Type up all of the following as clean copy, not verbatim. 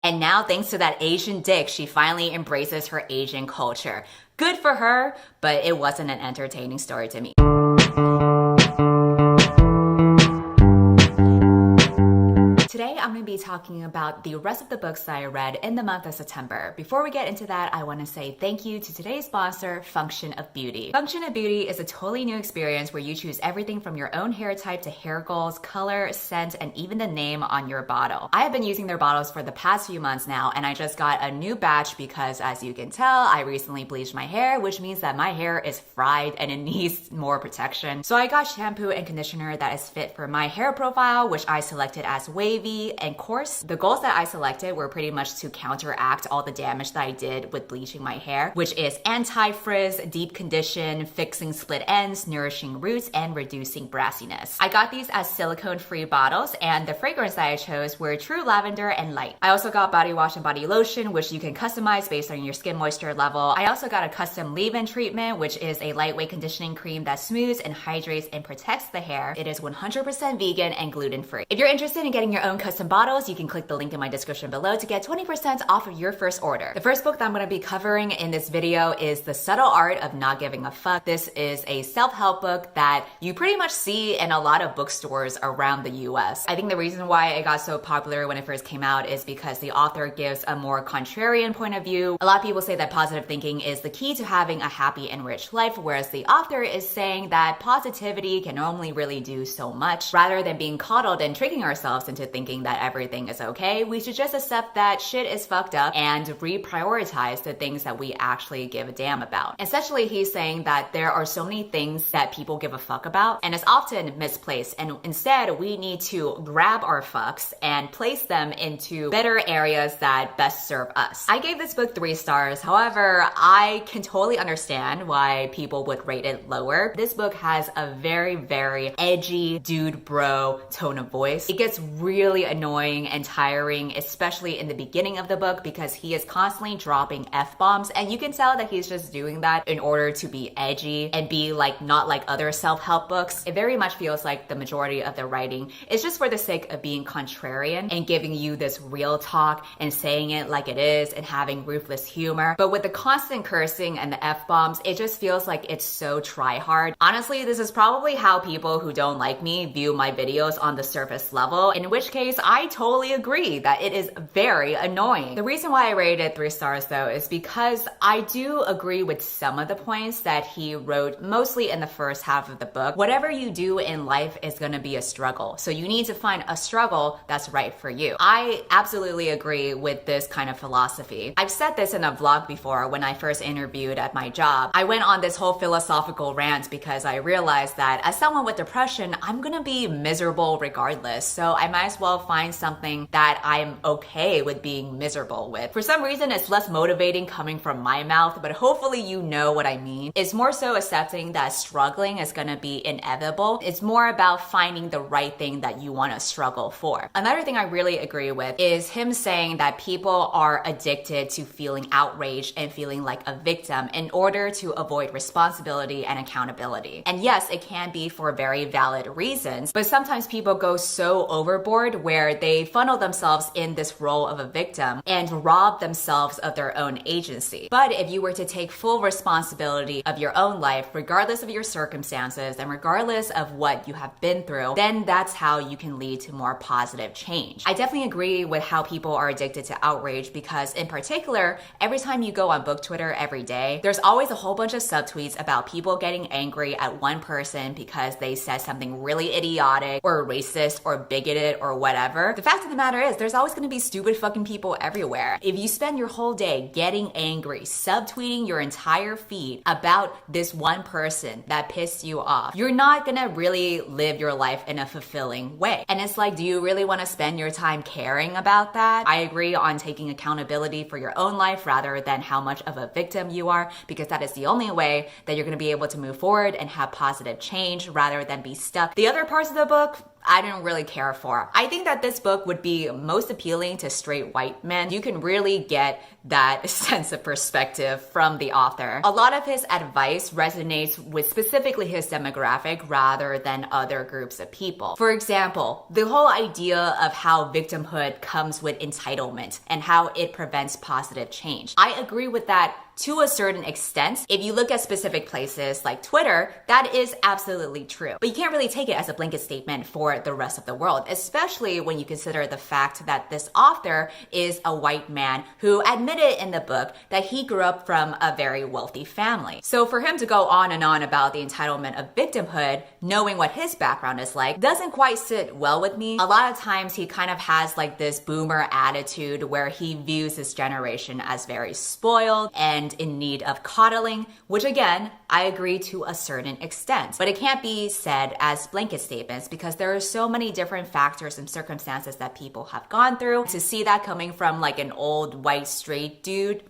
And now, thanks to that Asian dick, she finally embraces her Asian culture. Good for her, but it wasn't an entertaining story to me. Today, I'm going to be talking about the rest of the books that I read in the month of September. Before we get into that, I want to say thank you to today's sponsor, Function of Beauty. Function of Beauty is a totally new experience where you choose everything from your own hair type to hair goals, color, scent, and even the name on your bottle. I have been using their bottles for the past few months now, and I just got a new batch because, as you can tell, I recently bleached my hair, which means that my hair is fried and it needs more protection. So I got shampoo and conditioner that is fit for my hair profile, which I selected as wavy and coarse. The goals that I selected were pretty much to counteract all the damage that I did with bleaching my hair, which is anti-frizz, deep condition, fixing split ends, nourishing roots, and reducing brassiness. I got these as silicone-free bottles, and the fragrance that I chose were True Lavender and Light. I also got body wash and body lotion, which you can customize based on your skin moisture level. I also got a custom leave-in treatment, which is a lightweight conditioning cream that smooths and hydrates and protects the hair. It is 100% vegan and gluten-free. If you're interested in getting your own custom bottles, you can click the link in my description below to get 20% off of your first order. The first book that I'm going to be covering in this video is The Subtle Art of Not Giving a Fuck. This is a self-help book that you pretty much see in a lot of bookstores around the US. I think the reason why it got so popular when it first came out is because the author gives a more contrarian point of view. A lot of people say that positive thinking is the key to having a happy and rich life, whereas the author is saying that positivity can only really do so much. Rather than being coddled and tricking ourselves into thinking that everything is okay, we should just accept that shit is fucked up and reprioritize the things that we actually give a damn about. Essentially, he's saying that there are so many things that people give a fuck about, and it's often misplaced, and instead we need to grab our fucks and place them into better areas that best serve us. I gave this book 3 stars. However, I can totally understand why people would rate it lower. This book has a very, very edgy dude bro tone of voice. It gets really annoying and tiring, especially in the beginning of the book, because he is constantly dropping F-bombs, and you can tell that he's just doing that in order to be edgy and be like not like other self-help books. It very much feels like the majority of the writing is just for the sake of being contrarian and giving you this real talk and saying it like it is and having ruthless humor. But with the constant cursing and the F-bombs, it just feels like it's so try-hard. Honestly, this is probably how people who don't like me view my videos on the surface level, in which case I totally agree that it is very annoying. The reason why I rated it 3 stars though is because I do agree with some of the points that he wrote, mostly in the first half of the book. Whatever you do in life is gonna be a struggle, so you need to find a struggle that's right for you. I absolutely agree with this kind of philosophy. I've said this in a vlog before when I first interviewed at my job. I went on this whole philosophical rant because I realized that as someone with depression, I'm gonna be miserable regardless, so I might as well find something that I'm okay with being miserable with. For some reason, it's less motivating coming from my mouth, but hopefully you know what I mean. It's more so accepting that struggling is gonna be inevitable. It's more about finding the right thing that you wanna struggle for. Another thing I really agree with is him saying that people are addicted to feeling outraged and feeling like a victim in order to avoid responsibility and accountability. And yes, it can be for very valid reasons, but sometimes people go so overboard where they funnel themselves in this role of a victim and rob themselves of their own agency. But if you were to take full responsibility of your own life, regardless of your circumstances and regardless of what you have been through, then that's how you can lead to more positive change. I definitely agree with how people are addicted to outrage because, in particular, every time you go on book Twitter every day, there's always a whole bunch of subtweets about people getting angry at one person because they said something really idiotic or racist or bigoted or whatever. The fact of the matter is, there's always going to be stupid fucking people everywhere. If you spend your whole day getting angry, subtweeting your entire feed about this one person that pissed you off, you're not gonna really live your life in a fulfilling way. And it's like, do you really want to spend your time caring about that? I agree on taking accountability for your own life rather than how much of a victim you are, because that is the only way that you're gonna be able to move forward and have positive change rather than be stuck. The other parts of the book, I didn't really care for. I think that this book would be most appealing to straight white men. You can really get that sense of perspective from the author. A lot of his advice resonates with specifically his demographic rather than other groups of people. For example, the whole idea of how victimhood comes with entitlement and how it prevents positive change. I agree with that to a certain extent. If you look at specific places like Twitter, that is absolutely true. But you can't really take it as a blanket statement for the rest of the world, especially when you consider the fact that this author is a white man who admitted in the book that he grew up from a very wealthy family. So for him to go on and on about the entitlement of victimhood, knowing what his background is like, doesn't quite sit well with me. A lot of times he kind of has like this boomer attitude where he views his generation as very spoiled and in need of coddling, which again, I agree to a certain extent. But it can't be said as blanket statements because there are so many different factors and circumstances that people have gone through. To see that coming from like an old white straight dude,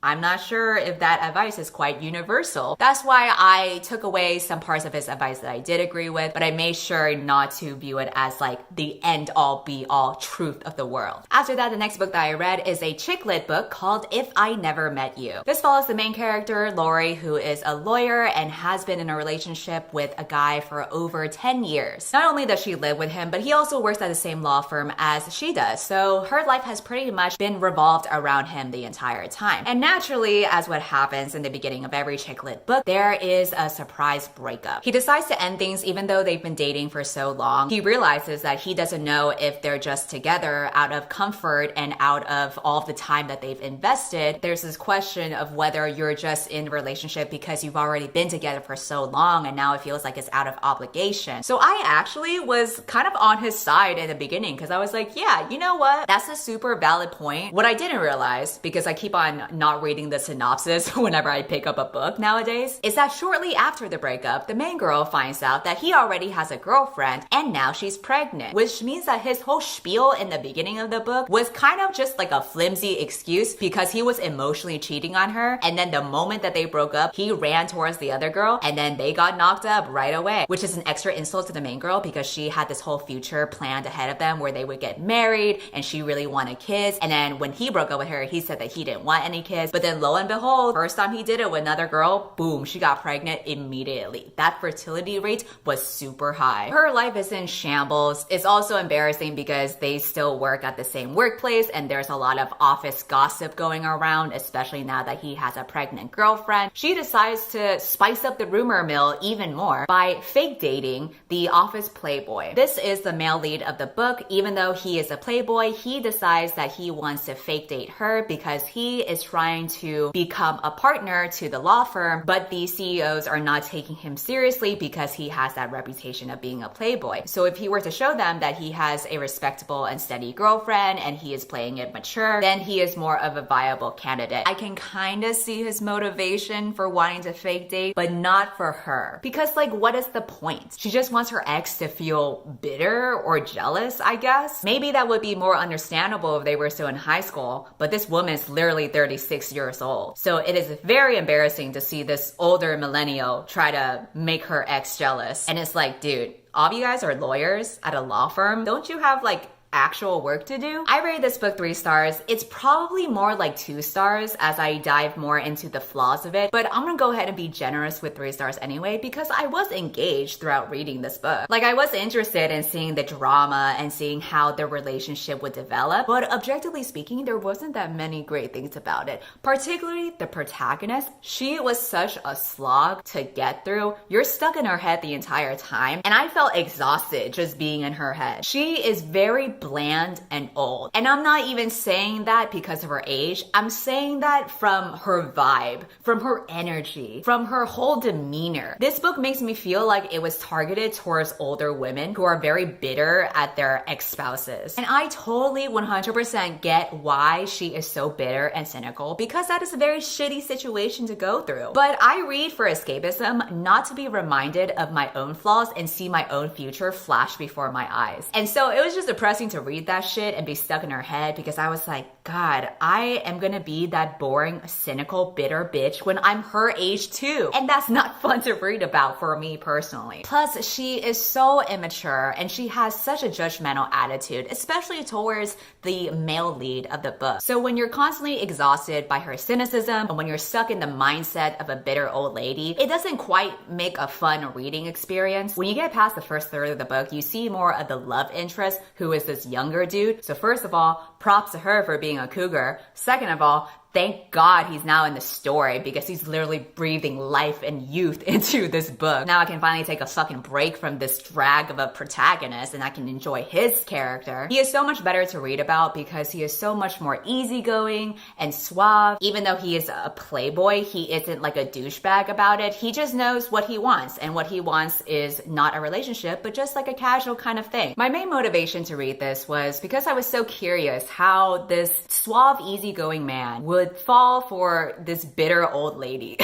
I'm not sure if that advice is quite universal. That's why I took away some parts of his advice that I did agree with, but I made sure not to view it as like the end all be all truth of the world. After that, the next book that I read is a chick lit book called If I Never Met You. This follows the main character, Lori, who is a lawyer and has been in a relationship with a guy for over 10 years. Not only does she live with him, but he also works at the same law firm as she does. So her life has pretty much been revolved around him the entire time. And naturally, as what happens in the beginning of every chick lit book, there is a surprise breakup. He decides to end things even though they've been dating for so long. He realizes that he doesn't know if they're just together out of comfort and out of all the time that they've invested. There's this question of whether you're just in a relationship because you've already been together for so long and now it feels like it's out of obligation. So I actually was kind of on his side in the beginning because I was like, yeah, you know what? That's a super valid point. What I didn't realize, because I keep on not reading the synopsis whenever I pick up a book nowadays, is that shortly after the breakup, the main girl finds out that he already has a girlfriend and now she's pregnant, which means that his whole spiel in the beginning of the book was kind of just like a flimsy excuse because he was emotionally cheating on her, and then the moment that they broke up, he ran towards the other girl and then they got knocked up right away, which is an extra insult to the main girl because she had this whole future planned ahead of them where they would get married and she really wanted kids. And then when he broke up with her, he said that he didn't want any kids. But then lo and behold, first time he did it with another girl, boom, she got pregnant immediately. That fertility rate was super high. Her life is in shambles. It's also embarrassing because they still work at the same workplace and there's a lot of office gossip going around, especially now that he has a pregnant girlfriend. She decides to spice up the rumor mill even more by fake dating the office playboy. This is the male lead of the book. Even though he is a playboy, he decides that he wants to fake date her because he is trying to become a partner to the law firm, but the CEOs are not taking him seriously because he has that reputation of being a playboy. So if he were to show them that he has a respectable and steady girlfriend and he is playing it mature, then he is more of a viable candidate. I can kind of see his motivation for wanting to fake date, but not for her. Because like, what is the point? She just wants her ex to feel bitter or jealous, I guess. Maybe that would be more understandable if they were still in high school, but this woman's literally 36 years old. So it is very embarrassing to see this older millennial try to make her ex jealous. And it's like, dude, all of you guys are lawyers at a law firm. Don't you have like actual work to do? I rated this book 3 stars. It's probably more like 2 stars as I dive more into the flaws of it, but I'm gonna go ahead and be generous with 3 stars anyway because I was engaged throughout reading this book. Like, I was interested in seeing the drama and seeing how the relationship would develop, but objectively speaking, there wasn't that many great things about it. Particularly the protagonist. She was such a slog to get through. You're stuck in her head the entire time, and I felt exhausted just being in her head. She is very bland and old. And I'm not even saying that because of her age. I'm saying that from her vibe, from her energy, from her whole demeanor. This book makes me feel like it was targeted towards older women who are very bitter at their ex-spouses. And I totally 100% get why she is so bitter and cynical because that is a very shitty situation to go through. But I read for escapism, not to be reminded of my own flaws and see my own future flash before my eyes. And so it was just depressing to to read that shit and be stuck in her head because I was like, God, I am gonna be that boring, cynical, bitter bitch when I'm her age too. And that's not fun to read about for me personally. Plus, she is so immature and she has such a judgmental attitude, especially towards the male lead of the book. So when you're constantly exhausted by her cynicism and when you're stuck in the mindset of a bitter old lady, it doesn't quite make a fun reading experience. When you get past the first third of the book, you see more of the love interest, who is this younger dude. So first of all, props to her for being a cougar. Second of all, thank God he's now in the story because he's literally breathing life and youth into this book. Now I can finally take a fucking break from this drag of a protagonist and I can enjoy his character. He is so much better to read about because he is so much more easygoing and suave. Even though he is a playboy, he isn't like a douchebag about it. He just knows what he wants, and what he wants is not a relationship, but just like a casual kind of thing. My main motivation to read this was because I was so curious how this suave, easygoing man would fall for this bitter old lady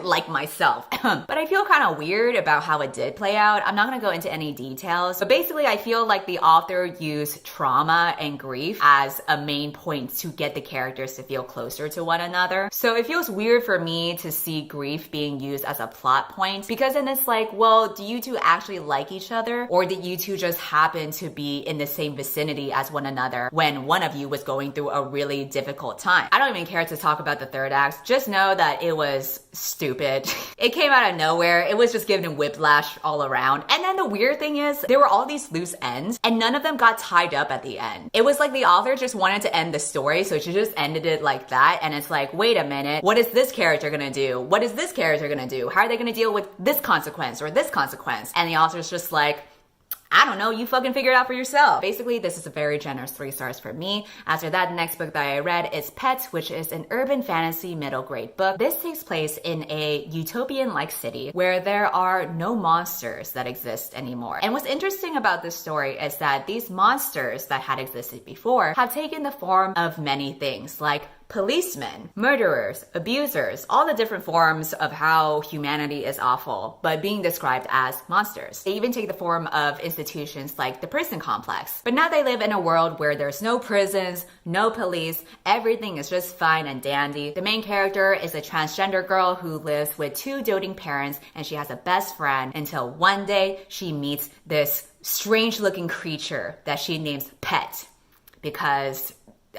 like myself. But I feel kind of weird about how it did play out. I'm not gonna go into any details, but basically I feel like the author used trauma and grief as a main point to get the characters to feel closer to one another. So it feels weird for me to see grief being used as a plot point because then it's like, well, do you two actually like each other, or did you two just happen to be in the same vicinity as one another when one of you was going through a really difficult time? I don't even care to talk about the third act. Just know that it was stupid. It came out of nowhere. It was just giving whiplash all around. And then the weird thing is there were all these loose ends and none of them got tied up at the end. It was like the author just wanted to end the story, so she just ended it like that. And it's like, wait a minute, what is this character gonna do? What is this character gonna do? How are they gonna deal with this consequence or this consequence? And the author's just like, I don't know, you fucking figure it out for yourself. Basically, this is a very generous 3 stars for me. After that, the next book that I read is Pet, which is an urban fantasy middle grade book. This takes place in a utopian-like city where there are no monsters that exist anymore. And what's interesting about this story is that these monsters that had existed before have taken the form of many things, like policemen, murderers, abusers, all the different forms of how humanity is awful, but being described as monsters. They even take the form of institutions like the prison complex. But now they live in a world where there's no prisons, no police, everything is just fine and dandy. The main character is a transgender girl who lives with 2 doting parents, and she has a best friend until one day she meets this strange looking creature that she names Pet, because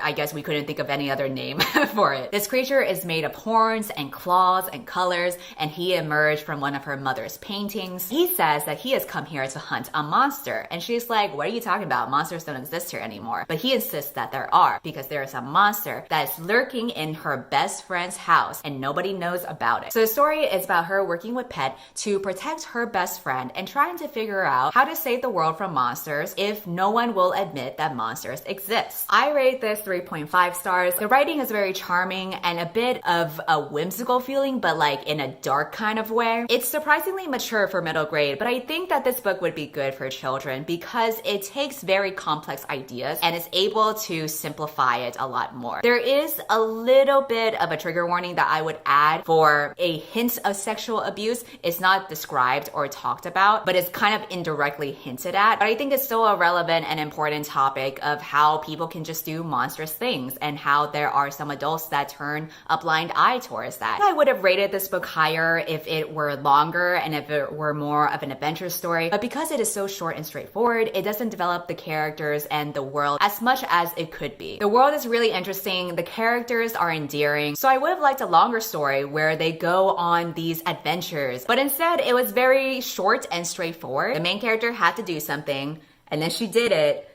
I guess we couldn't think of any other name for it. This creature is made of horns and claws and colors, and he emerged from one of her mother's paintings. He says that he has come here to hunt a monster, and she's like, what are you talking about? Monsters don't exist here anymore. But he insists that there are, because there is a monster that is lurking in her best friend's house, and nobody knows about it. So the story is about her working with Pet to protect her best friend and trying to figure out how to save the world from monsters if no one will admit that monsters exist. I rate this 3.5 stars. The writing is very charming and a bit of a whimsical feeling, but like in a dark kind of way. It's surprisingly mature for middle grade, but I think that this book would be good for children because it takes very complex ideas and is able to simplify it a lot more. There is a little bit of a trigger warning that I would add for a hint of sexual abuse. It's not described or talked about, but it's kind of indirectly hinted at. But I think it's still a relevant and important topic of how people can just do monstrous things and how there are some adults that turn a blind eye towards that. I would have rated this book higher if it were longer and if it were more of an adventure story, but because it is so short and straightforward, it doesn't develop the characters and the world as much as it could be. The world is really interesting, the characters are endearing, so I would have liked a longer story where they go on these adventures, but instead it was very short and straightforward. The main character had to do something, and then she did it.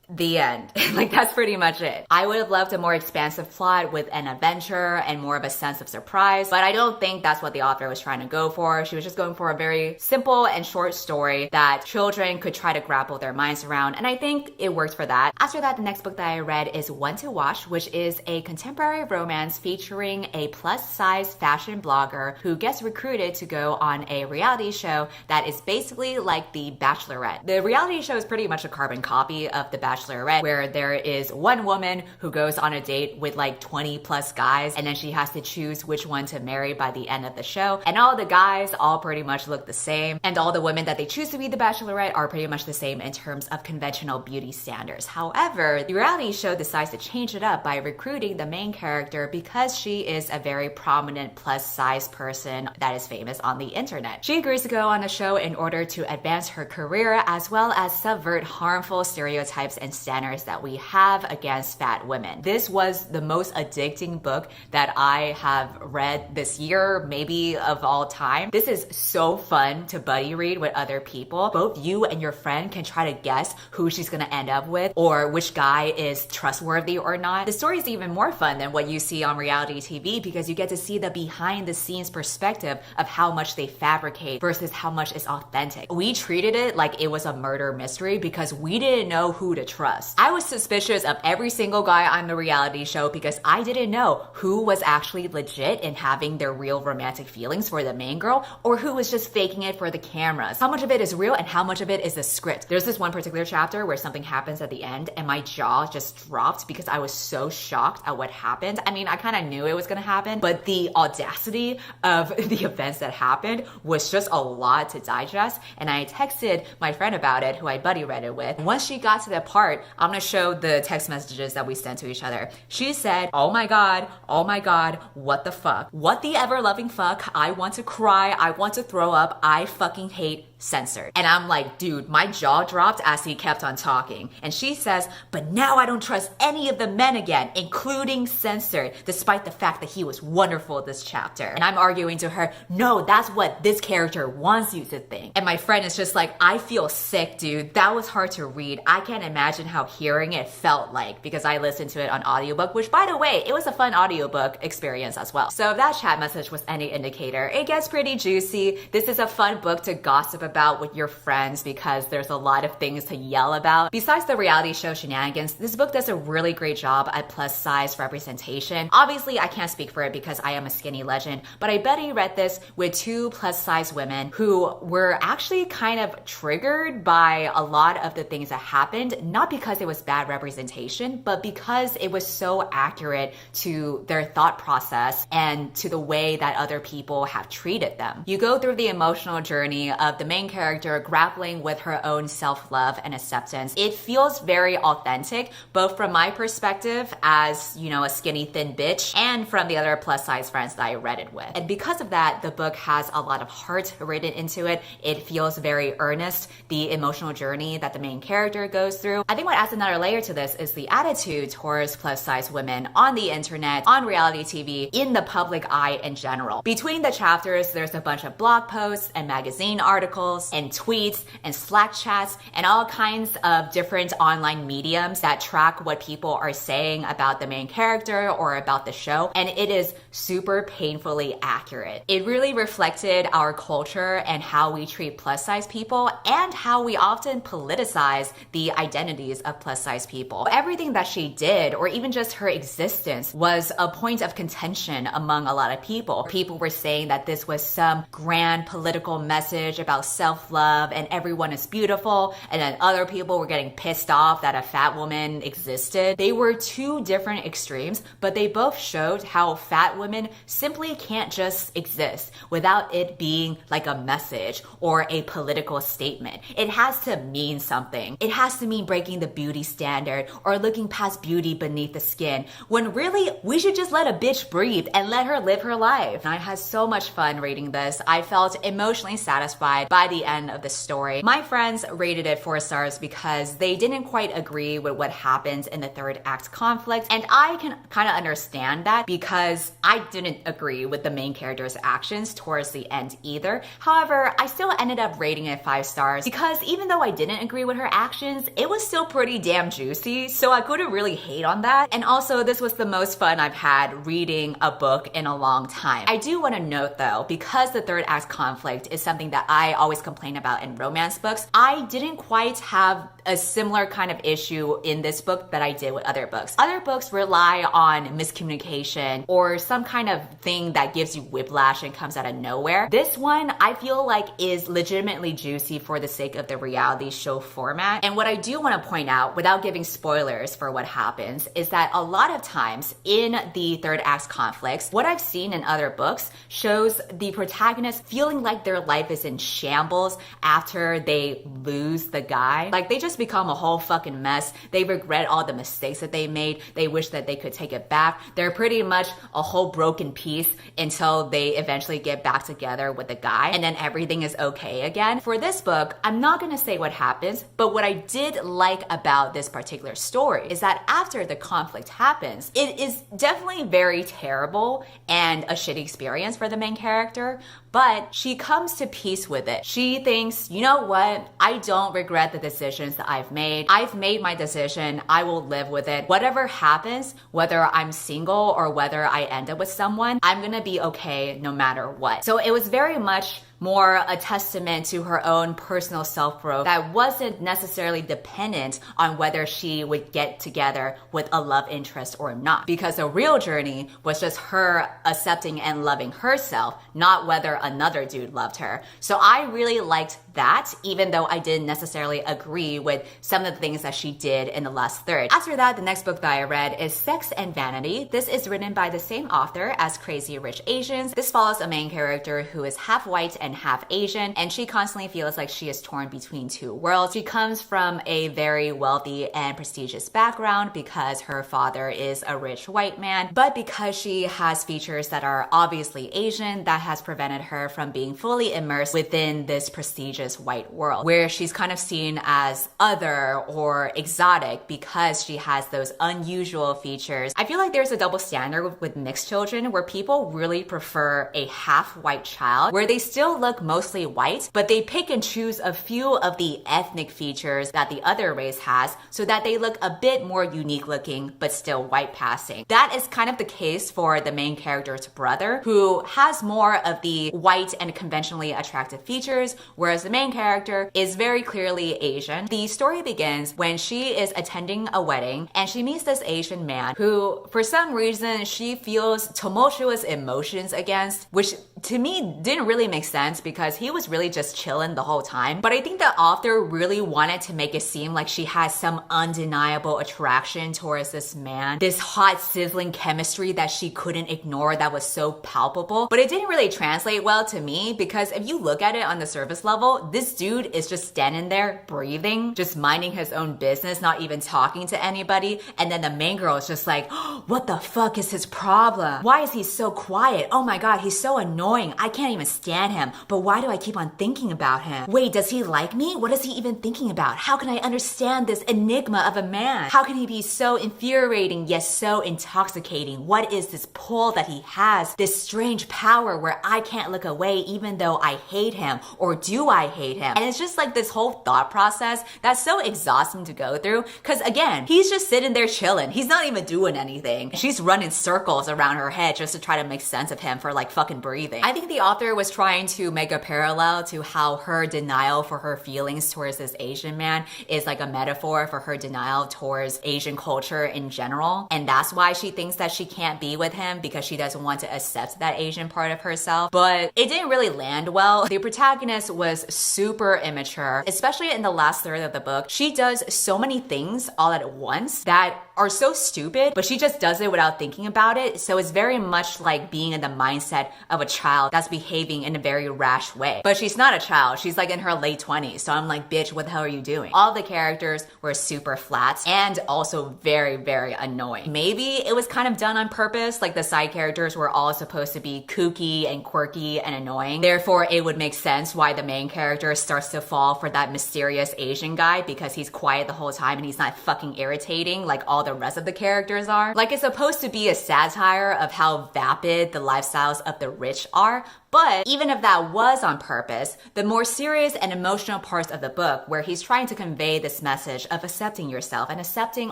The end. Like, that's pretty much it. I would have loved a more expansive plot with an adventure and more of a sense of surprise, but I don't think that's what the author was trying to go for. She was just going for a very simple and short story that children could try to grapple their minds around, and I think it worked for that. After that, the next book that I read is One to Watch, which is a contemporary romance featuring a plus-size fashion blogger who gets recruited to go on a reality show that is basically like The Bachelorette. The reality show is pretty much a carbon copy of The Bachelorette, Bachelorette, where there is one woman who goes on a date with like 20 plus guys, and then she has to choose which one to marry by the end of the show. And all the guys all pretty much look the same, and all the women that they choose to be the Bachelorette are pretty much the same in terms of conventional beauty standards. However, the reality show decides to change it up by recruiting the main character because she is a very prominent plus size person that is famous on the internet. She agrees to go on the show in order to advance her career as well as subvert harmful stereotypes and standards that we have against fat women. This was the most addicting book that I have read this year, maybe of all time. This is so fun to buddy read with other people. Both you and your friend can try to guess who she's gonna end up with or which guy is trustworthy or not. The story is even more fun than what you see on reality TV because you get to see the behind the scenes perspective of how much they fabricate versus how much is authentic. We treated it like it was a murder mystery because we didn't know who to trust. I was suspicious of every single guy on the reality show because I didn't know who was actually legit in having their real romantic feelings for the main girl or who was just faking it for the cameras. How much of it is real and how much of it is a script. There's this one particular chapter where something happens at the end and my jaw just dropped because I was so shocked at what happened. I mean, I kind of knew it was going to happen, but the audacity of the events that happened was just a lot to digest. And I texted my friend about it, who I buddy read it with. Once she got to that part, I'm going to show the text messages that we sent to each other. She said, oh my God, what the fuck? What the ever-loving fuck? I want to cry. I want to throw up. I fucking hate censored. And I'm like, dude, my jaw dropped as he kept on talking. And she says, but now I don't trust any of the men again, including censored, despite the fact that he was wonderful this chapter. And I'm arguing to her, no, that's what this character wants you to think. And my friend is just like, I feel sick, dude. That was hard to read. I can't imagine how hearing it felt like because I listened to it on audiobook, which by the way, it was a fun audiobook experience as well. So if that chat message was any indicator, it gets pretty juicy. This is a fun book to gossip about with your friends because there's a lot of things to yell about. Besides the reality show shenanigans, this book does a really great job at plus size representation. Obviously, I can't speak for it because I am a skinny legend, but I bet he read this with two plus size women who were actually kind of triggered by a lot of the things that happened, not because it was bad representation, but because it was so accurate to their thought process and to the way that other people have treated them. You go through the emotional journey of the main character grappling with her own self-love and acceptance. It feels very authentic, both from my perspective as, you know, a skinny thin bitch and from the other plus size friends that I read it with. And because of that, the book has a lot of heart written into it. It feels very earnest, the emotional journey that the main character goes through. I think what adds another layer to this is the attitude towards plus size women on the internet, on reality TV, in the public eye in general. Between the chapters, there's a bunch of blog posts and magazine articles and tweets and Slack chats and all kinds of different online mediums that track what people are saying about the main character or about the show. And it is super painfully accurate. It really reflected our culture and how we treat plus size people and how we often politicize the identities of plus size people. Everything that she did, or even just her existence, was a point of contention among a lot of people. People were saying that this was some grand political message about self-love and everyone is beautiful, and then other people were getting pissed off that a fat woman existed. They were two different extremes, but they both showed how fat women simply can't just exist without it being like a message or a political statement. It has to mean something. It has to mean breaking the beauty standard or looking past beauty beneath the skin, when really we should just let a bitch breathe and let her live her life. And I had so much fun reading this. I felt emotionally satisfied by the end of the story. My friends rated it 4 stars because they didn't quite agree with what happens in the third act conflict, and I can kind of understand that because I didn't agree with the main character's actions towards the end either. However, I still ended up rating it 5 stars because even though I didn't agree with her actions, it was still pretty damn juicy, so I couldn't really hate on that. And also, this was the most fun I've had reading a book in a long time. I do want to note though, because the third act conflict is something that I always complain about in romance books, I didn't quite have a similar kind of issue in this book that I did with other books. Other books rely on miscommunication or some kind of thing that gives you whiplash and comes out of nowhere. This one, I feel like, is legitimately juicy for the sake of the reality show format. And what I do want to point out, without giving spoilers for what happens, is that a lot of times in the third act conflicts, what I've seen in other books shows the protagonist feeling like their life is in shambles after they lose the guy. Like, they just become a whole fucking mess. They regret all the mistakes that they made. They wish that they could take it back. They're pretty much a whole broken piece until they eventually get back together with the guy, and then everything is okay again. For this book, I'm not gonna say what happens, but what I did like about this particular story is that after the conflict happens, it is definitely very terrible and a shitty experience for the main character, but she comes to peace with it. She thinks, you know what? I don't regret the decisions that I've made. I've made my decision. I will live with it. Whatever happens, whether I'm single or whether I end up with someone, I'm gonna be okay no matter what. So it was very much more a testament to her own personal self-growth that wasn't necessarily dependent on whether she would get together with a love interest or not. Because the real journey was just her accepting and loving herself, not whether another dude loved her. So I really liked that, even though I didn't necessarily agree with some of the things that she did in the last third. After that, the next book that I read is Sex and Vanity. This is written by the same author as Crazy Rich Asians. This follows a main character who is half white and half Asian, and she constantly feels like she is torn between two worlds. She comes from a very wealthy and prestigious background because her father is a rich white man, but because she has features that are obviously Asian, that has prevented her from being fully immersed within this prestigious white world, where she's kind of seen as other or exotic because she has those unusual features. I feel like there's a double standard with mixed children where people really prefer a half white child where they still look mostly white, but they pick and choose a few of the ethnic features that the other race has so that they look a bit more unique looking, but still white passing. That is kind of the case for the main character's brother, who has more of the white and conventionally attractive features, whereas the main character is very clearly Asian. The story begins when she is attending a wedding and she meets this Asian man who, for some reason, she feels tumultuous emotions against, which to me didn't really make sense because he was really just chilling the whole time. But I think the author really wanted to make it seem like she has some undeniable attraction towards this man, this hot, sizzling chemistry that she couldn't ignore that was so palpable. But it didn't really translate well to me because if you look at it on the surface level, this dude is just standing there breathing, just minding his own business, not even talking to anybody. And then the main girl is just like, oh, what the fuck is his problem? Why is he so quiet? Oh my god, he's so annoying. I can't even stand him. But why do I keep on thinking about him? Wait, does he like me? What is he even thinking about? How can I understand this enigma of a man? How can he be so infuriating yet so intoxicating? What is this pull that he has? This strange power where I can't look away even though I hate him, or do I hate him? And it's just like this whole thought process that's so exhausting to go through because again, he's just sitting there chilling. He's not even doing anything. She's running circles around her head just to try to make sense of him for like fucking breathing. I think the author was trying to make a parallel to how her denial for her feelings towards this Asian man is like a metaphor for her denial towards Asian culture in general. And that's why she thinks that she can't be with him because she doesn't want to accept that Asian part of herself. But it didn't really land well. The protagonist was super immature, especially in the last third of the book. She does so many things all at once that are so stupid, but she just does it without thinking about it. So it's very much like being in the mindset of a child that's behaving in a very rash way. But she's not a child. She's like in her late 20s. So I'm like, bitch, what the hell are you doing? All the characters were super flat and also very, very annoying. Maybe it was kind of done on purpose. Like the side characters were all supposed to be kooky and quirky and annoying. Therefore, it would make sense why the main character starts to fall for that mysterious Asian guy because he's quiet the whole time and he's not fucking irritating like all the rest of the characters are. Like, it's supposed to be a satire of how vapid the lifestyles of the rich are, but even if that was on purpose, the more serious and emotional parts of the book, where he's trying to convey this message of accepting yourself and accepting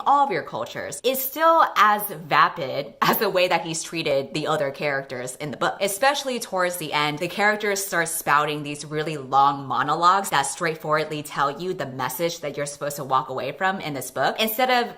all of your cultures, is still as vapid as the way that he's treated the other characters in the book. Especially towards the end, the characters start spouting these really long monologues that straightforwardly tell you the message that you're supposed to walk away from in this book, instead of,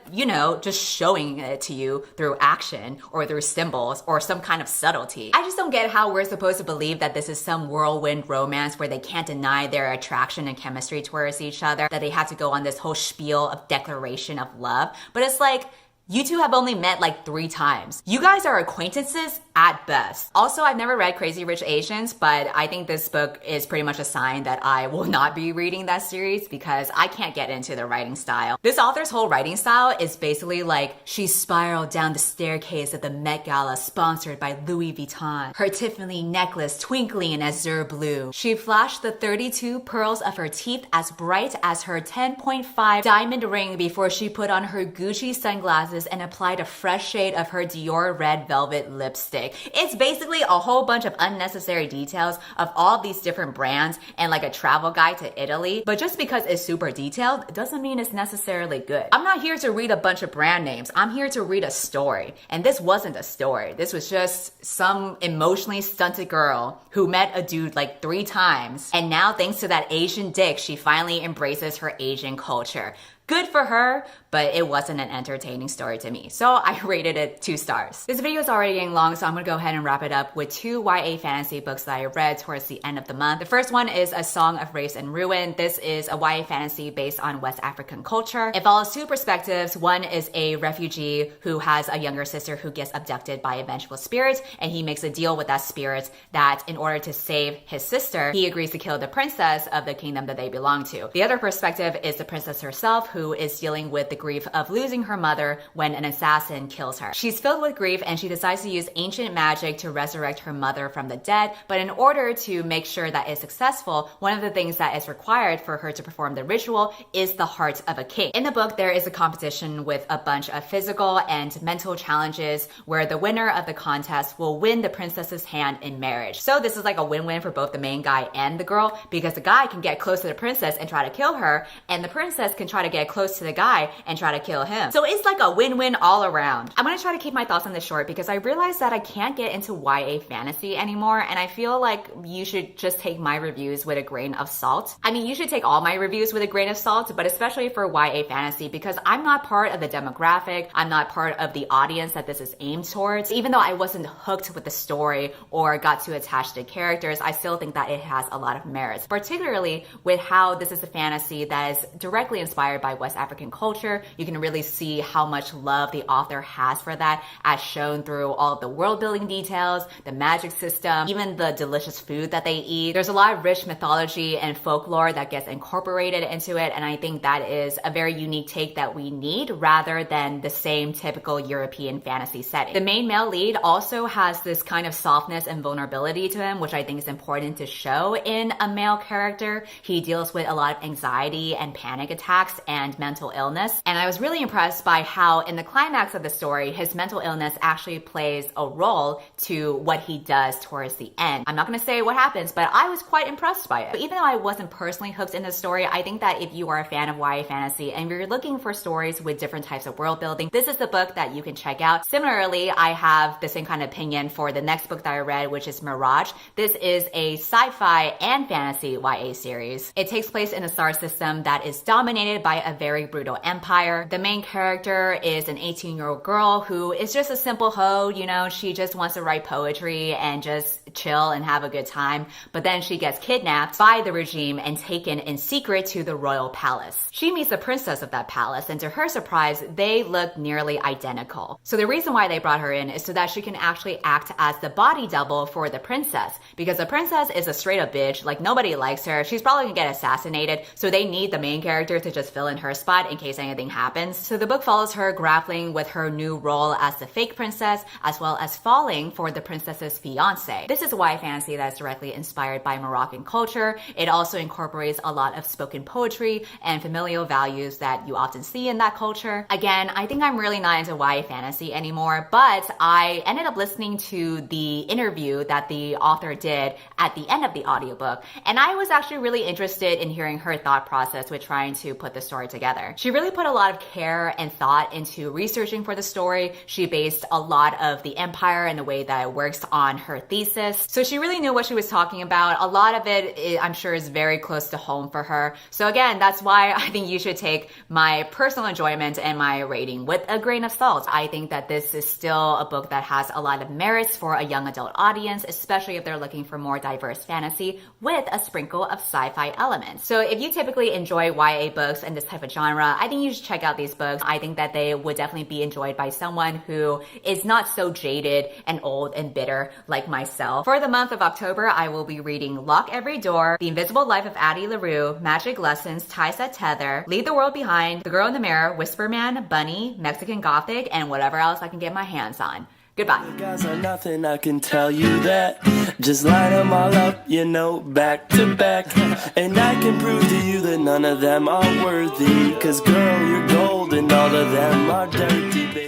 just showing it to you through action or through symbols or some kind of subtlety. I just don't get how we're supposed to believe that this is some whirlwind romance where they can't deny their attraction and chemistry towards each other, that they have to go on this whole spiel of declaration of love. But it's like, you two have only met like 3 times. You guys are acquaintances at best. Also, I've never read Crazy Rich Asians, but I think this book is pretty much a sign that I will not be reading that series because I can't get into the writing style. This author's whole writing style is basically like, she spiraled down the staircase of the Met Gala sponsored by Louis Vuitton, her Tiffany necklace twinkling in azure blue. She flashed the 32 pearls of her teeth as bright as her 10.5 diamond ring before she put on her Gucci sunglasses and applied a fresh shade of her Dior red velvet lipstick. It's basically a whole bunch of unnecessary details of all these different brands and like a travel guide to Italy. But just because it's super detailed doesn't mean it's necessarily good. I'm not here to read a bunch of brand names. I'm here to read a story. And this wasn't a story. This was just some emotionally stunted girl who met a dude like 3 times. And now, thanks to that Asian dick, she finally embraces her Asian culture. Good for her, but it wasn't an entertaining story to me. So I rated it 2 stars. This video is already getting long, so I'm gonna go ahead and wrap it up with 2 YA fantasy books that I read towards the end of the month. The first one is A Song of Race and Ruin. This is a YA fantasy based on West African culture. It follows 2 perspectives. One is a refugee who has a younger sister who gets abducted by a vengeful spirit, and he makes a deal with that spirit that in order to save his sister, he agrees to kill the princess of the kingdom that they belong to. The other perspective is the princess herself, who is dealing with the grief of losing her mother when an assassin kills her. She's filled with grief and she decides to use ancient magic to resurrect her mother from the dead, but in order to make sure that it's successful, one of the things that is required for her to perform the ritual is the heart of a king. In the book, there is a competition with a bunch of physical and mental challenges where the winner of the contest will win the princess's hand in marriage. So this is like a win-win for both the main guy and the girl, because the guy can get close to the princess and try to kill her, and the princess can try to get close to the guy and try to kill him. So it's like a win-win all around. I'm gonna try to keep my thoughts on this short because I realized that I can't get into YA fantasy anymore, and I feel like you should just take my reviews with a grain of salt. I mean, you should take all my reviews with a grain of salt, but especially for YA fantasy, because I'm not part of the demographic, I'm not part of the audience that this is aimed towards. Even though I wasn't hooked with the story or got too attached to characters, I still think that it has a lot of merits, particularly with how this is a fantasy that is directly inspired by West African culture. You can really see how much love the author has for that, as shown through all of the world building details, the magic system, even the delicious food that they eat. There's a lot of rich mythology and folklore that gets incorporated into it, and I think that is a very unique take that we need rather than the same typical European fantasy setting. The main male lead also has this kind of softness and vulnerability to him, which I think is important to show in a male character. He deals with a lot of anxiety and panic attacks and mental illness, and I was really impressed by how in the climax of the story, his mental illness actually plays a role to what he does towards the end. I'm not gonna say what happens, but I was quite impressed by it. But even though I wasn't personally hooked in the story, I think that if you are a fan of YA fantasy and you're looking for stories with different types of world building, this is the book that you can check out. Similarly, I have the same kind of opinion for the next book that I read, which is Mirage. This is a sci-fi and fantasy YA series. It takes place in a star system that is dominated by a very brutal empire. The main character is an 18-year-old girl who is just a simple hoe, she just wants to write poetry and just chill and have a good time. But then she gets kidnapped by the regime and taken in secret to the royal palace. She meets the princess of that palace, and to her surprise, they look nearly identical. So the reason why they brought her in is so that she can actually act as the body double for the princess, because the princess is a straight up bitch. Like, nobody likes her. She's probably gonna get assassinated, so they need the main character to just fill in in her spot in case anything happens. So the book follows her grappling with her new role as the fake princess, as well as falling for the princess's fiance. This is a YA fantasy that is directly inspired by Moroccan culture. It also incorporates a lot of spoken poetry and familial values that you often see in that culture. Again, I think I'm really not into YA fantasy anymore, but I ended up listening to the interview that the author did at the end of the audiobook, and I was actually really interested in hearing her thought process with trying to put the story together. She really put a lot of care and thought into researching for the story. She based a lot of the empire and the way that it works on her thesis. So she really knew what she was talking about. A lot of it, I'm sure, is very close to home for her. So again, that's why I think you should take my personal enjoyment and my rating with a grain of salt. I think that this is still a book that has a lot of merits for a young adult audience, especially if they're looking for more diverse fantasy with a sprinkle of sci-fi elements. So if you typically enjoy YA books and this type of genre, I think you should check out these books. I think that they would definitely be enjoyed by someone who is not so jaded and old and bitter like myself. For the month of October, I will be reading Lock Every Door, The Invisible Life of Addie LaRue, Magic Lessons, Ties That Tether, Leave the World Behind, The Girl in the Mirror, Whisper Man, Bunny, Mexican Gothic, and whatever else I can get my hands on. Goodbye. Guys are nothing, I can tell you that. Just line them all up, you know, back to back. And I can prove to you that none of them are worthy. 'Cause girl, you're gold and all of them are dirty, baby.